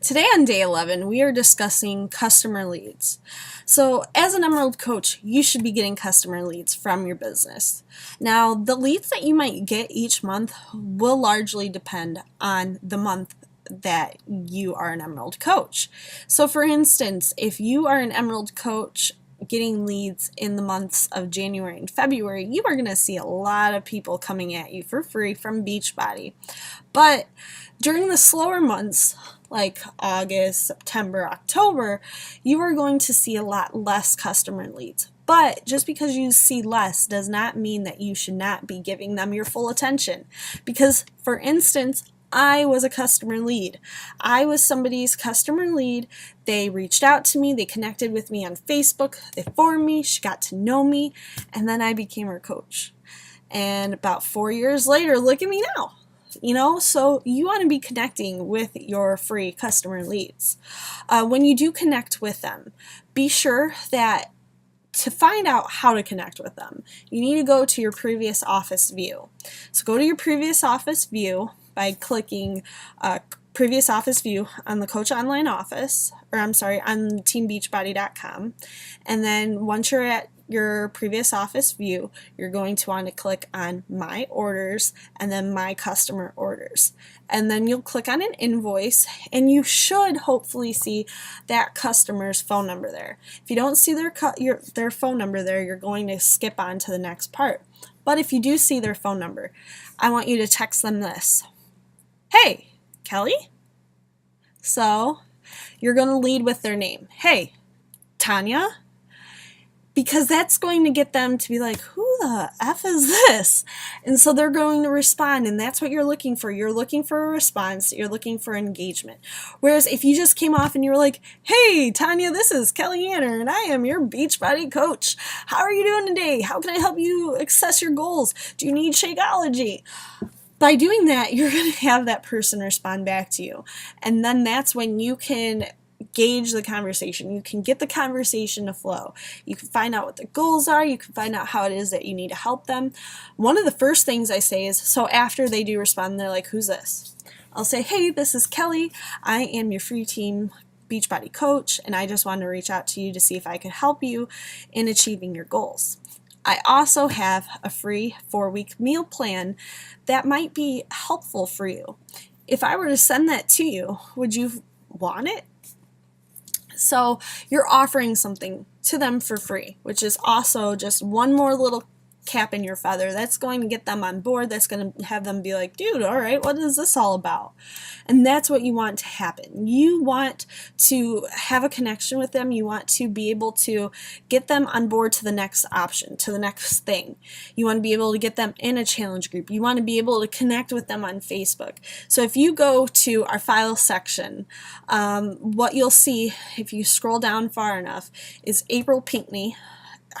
Today on day 11, we are discussing customer leads. So, as an Emerald coach, you should be getting customer leads from your business. Now, the leads that you might get each month will largely depend on the month that you are an Emerald coach. So, for instance, if you are an Emerald coach getting leads in the months of January and February, you are going to see a lot of people coming at you for free from Beachbody. But during the slower months, like August, September, October, you are going to see a lot less customer leads. But just because you see less does not mean that you should not be giving them your full attention. Because, for instance, I was a customer lead. I was somebody's customer lead. They reached out to me, they connected with me on Facebook, they formed me, she got to know me, and then I became her coach. And about 4 years later, look at me now. So you want to be connecting with your free customer leads. When you do connect with them, be sure that to find out how to connect with them, you need to go to your previous office view. So go to your previous office view by clicking previous office view on the Coach Online Office, on teambeachbody.com. And then once you're at your previous office view, you're going to want to click on My Orders and then My Customer Orders. And then you'll click on an invoice and you should hopefully see that customer's phone number there. If you don't see their phone number there, you're going to skip on to the next part. But if you do see their phone number, I want you to text them this. Hey, Kelly? So you're going to lead with their name. Hey, Tanya? Because that's going to get them to be like, who the F is this? And so they're going to respond, and that's what you're looking for. You're looking for a response. You're looking for engagement. Whereas if you just came off and you were like, hey, Tanya, this is Kelly Anner, and I am your Beachbody coach. How are you doing today? How can I help you access your goals? Do you need Shakeology? By doing that, you're going to have that person respond back to you. And then that's when you can gauge the conversation. You can get the conversation to flow. You can find out what the goals are. You can find out how it is that you need to help them. One of the first things I say is, so after they do respond, they're like, who's this? I'll say, hey, this is Kelly. I am your free team Beachbody coach, and I just wanted to reach out to you to see if I could help you in achieving your goals. I also have a free 4-week meal plan that might be helpful for you. If I were to send that to you, would you want it? So you're offering something to them for free, which is also just one more little cap in your feather. That's going to get them on board. That's going to have them be like, dude, all right, what is this all about? And that's what you want to happen. You want to have a connection with them. You want to be able to get them on board to the next option, to the next thing. You want to be able to get them in a challenge group. You want to be able to connect with them on Facebook. So if you go to our file section, what you'll see if you scroll down far enough is April Pinckney,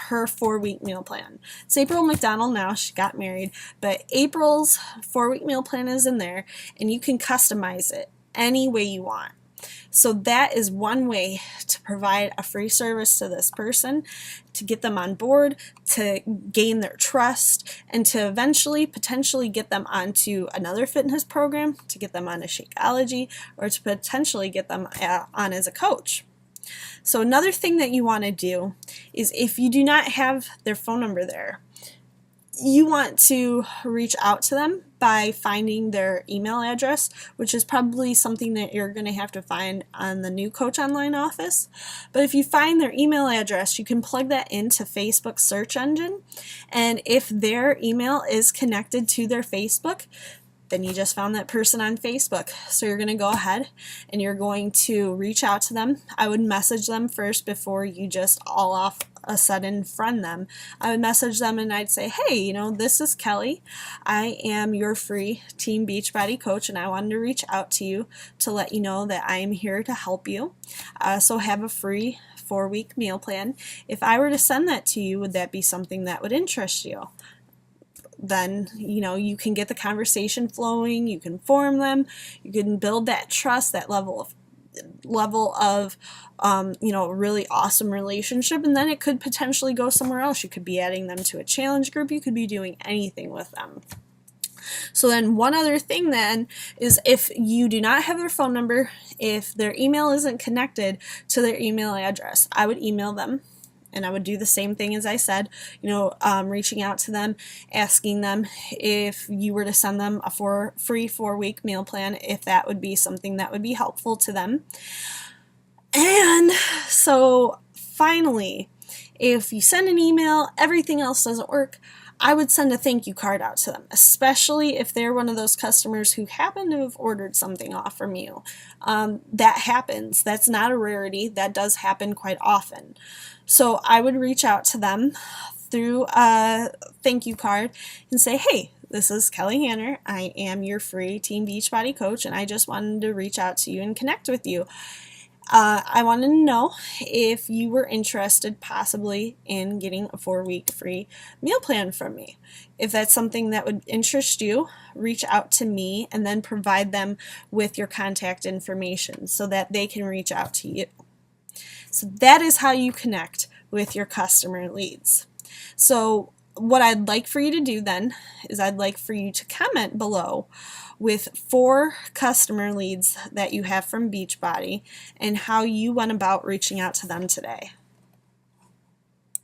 her 4-week meal plan. It's April McDonald now, she got married, but April's 4-week meal plan is in there, and you can customize it any way you want. So that is one way to provide a free service to this person, to get them on board, to gain their trust, and to eventually potentially get them onto another fitness program, to get them on a Shakeology, or to potentially get them on as a coach. So another thing that you want to do is, if you do not have their phone number there, you want to reach out to them by finding their email address, which is probably something that you're going to have to find on the new Coach Online Office. But if you find their email address, you can plug that into Facebook search engine. And if their email is connected to their Facebook, then you just found that person on Facebook. So you're going to go ahead and you're going to reach out to them. I would message them first before you just all off a sudden friend them. I would message them and I'd say, hey, this is Kelly. I am your free Team Beachbody coach, and I wanted to reach out to you to let you know that I am here to help you. I also have a free 4-week meal plan. If I were to send that to you, would that be something that would interest you? Then you can get the conversation flowing, you can form them, you can build that trust, that level of really awesome relationship, and then it could potentially go somewhere else. You could be adding them to a challenge group, you could be doing anything with them. So then one other thing then is if you do not have their phone number, if their email isn't connected to their email address, I would email them. And I would do the same thing as I said, reaching out to them, asking them if you were to send them a free 4-week meal plan, if that would be something that would be helpful to them. And so finally, if you send an email, everything else doesn't work, I would send a thank you card out to them, especially if they're one of those customers who happen to have ordered something off from you. That happens. That's not a rarity. That does happen quite often. So I would reach out to them through a thank you card and say, hey, this is Kelly Hanner. I am your free Team Beachbody coach, and I just wanted to reach out to you and connect with you. I wanted to know if you were interested possibly in getting a 4-week free meal plan from me. If that's something that would interest you, reach out to me and then provide them with your contact information so that they can reach out to you. So that is how you connect with your customer leads. So what I'd like for you to do then is I'd like for you to comment below with 4 customer leads that you have from Beachbody and how you went about reaching out to them today.